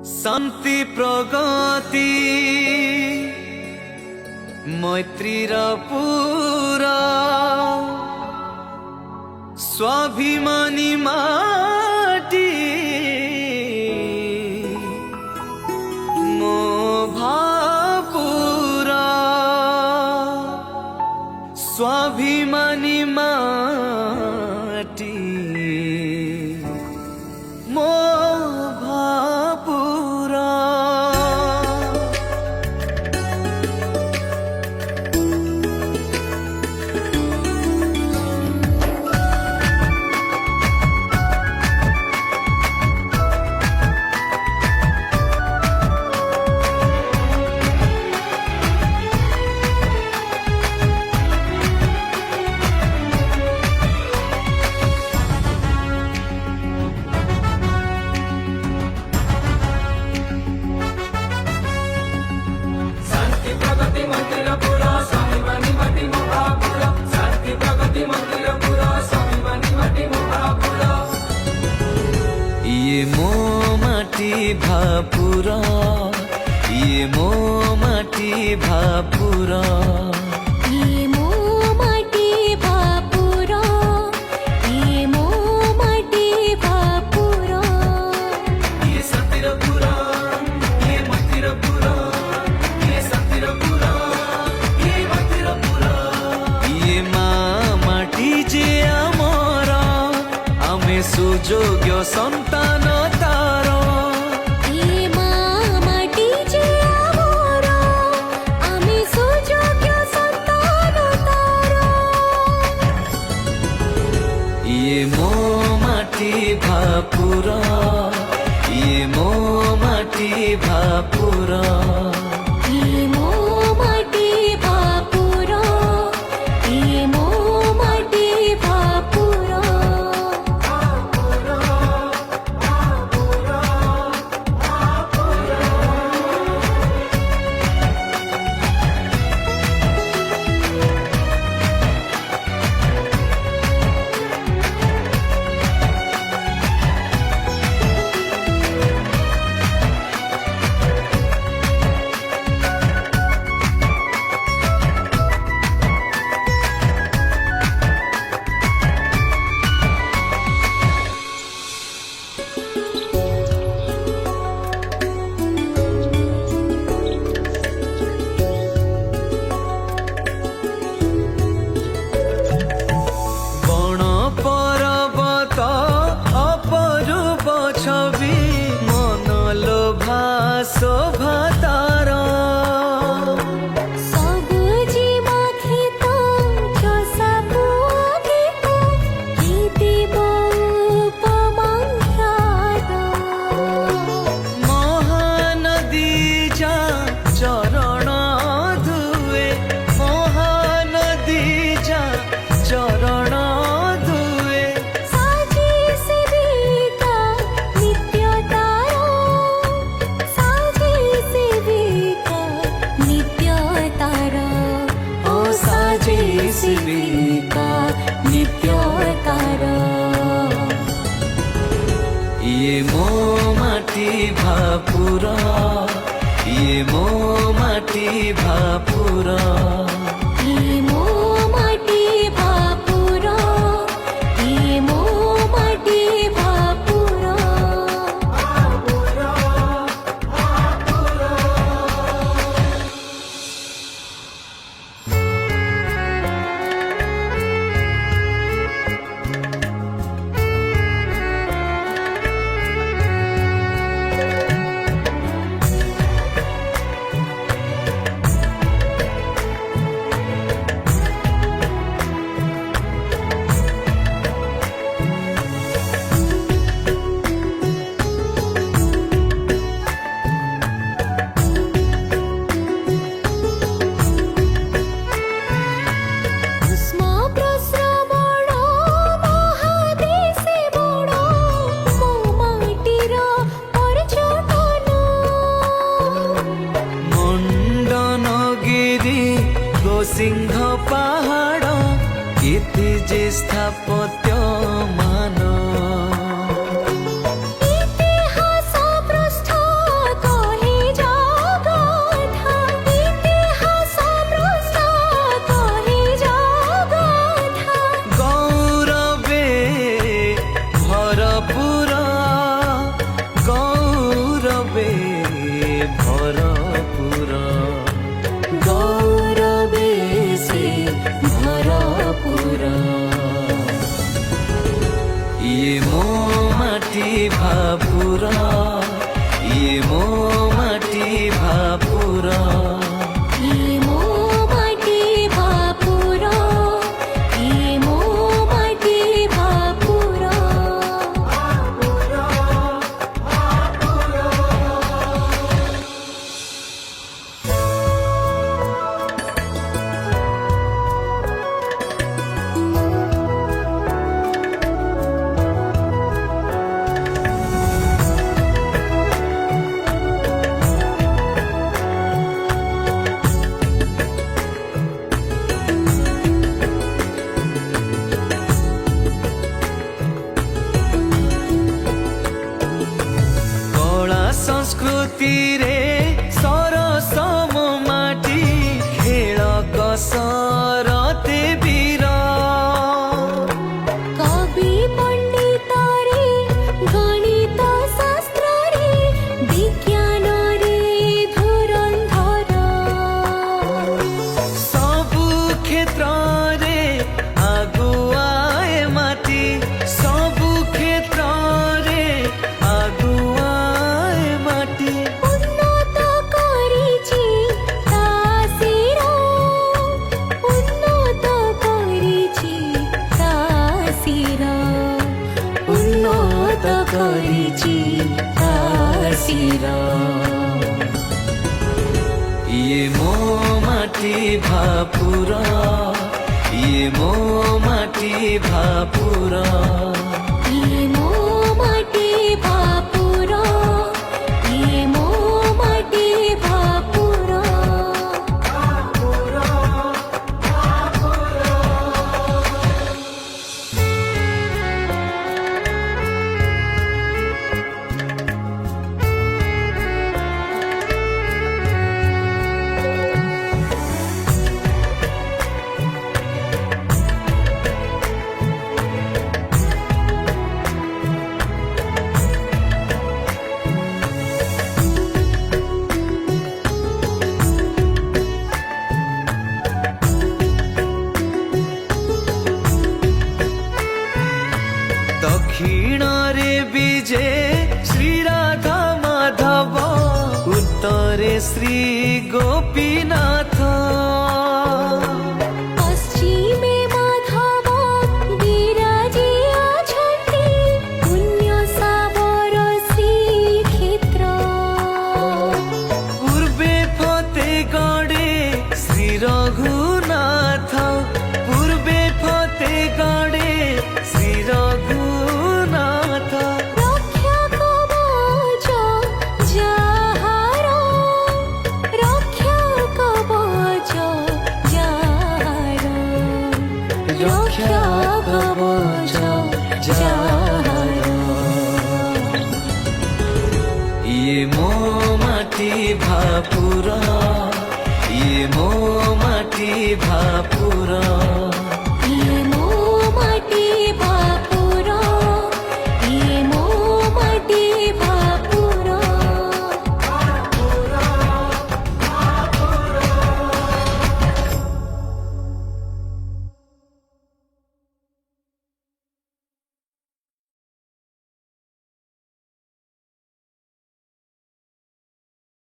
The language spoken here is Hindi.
शांति प्रगति मैत्रीर पूरा स्वाभिमानी माटी मो भापुरा स्वाभिमानी माटी मो भापुरा। ये मो माटी भापुरा, ये मो माटी भापुरा, ये मो माटी भापुरा, ये मो माटी भापुरा, ये सतिर पुरा, ये मतिर पुरा, ये सतिर पुरा, ये मतिर पुरा। ये माटी जे आमरा आमे सुयोग्य संतान तार। ये माटी जे आमरा आमे सुयोग्य संतान तार। ये मो माटी भापुरा, ये मो माटी भापुरा, ये मो माटी भापुरा, ये मो माटी भापुरा। शोभा तार सबुजी माखिता चोसा बुआखिता गीति उपमंख्यार महानदी जा चरण धुए, महानदी जा चरण धुए। साजी सेविका नित्य तारा, साजी सेविका नित्य तारा, ओ साजे सेविका नित्य तारा। ये मो माटी भापुरा, ये मो माटी भापुरा, ये मो माटी भापुरा, ये मो माटी भापुरा। सिंह पहाड़ इति जे स्थापत्य मान इतिहास पृष्ठ भापुर ये मो माटी भापुर ये मो माटी भापुर ये मो माटी भापुर कला संस्कृति रे सरस मो माटी खेल कसरते वीर कवि पंडित रे गणित शास्त्र रे विज्ञान रे धुरंधर सबु क्षेत्र रे आगुआए माटी सबु क्षेत्र रे आगुआए माटी उन्नत करिछि तासिर उन्नत करिछि तासिर उन्नत करिछि तासिर ये मो माटी भापुर ये मो माटी भापुर ये मो माटी भापुर ये मो माटी भापुर दक्षिण रे विजे श्री राधा माधव उत्तरे श्री गोपीनाथ पश्चिमे माधव विराजे अछन्ति पुण्य सावर श्रीक्षेत्र पूर्वे फतेगढ़े श्री रघुनाथ पूर्वे फतेगढ़े श्री रघुनाथ रक्षा कवच जाहार रक्षा कवच जाहार रक्षा कवच जाहार ये मो माटी भापुर ये मो माटी भापुर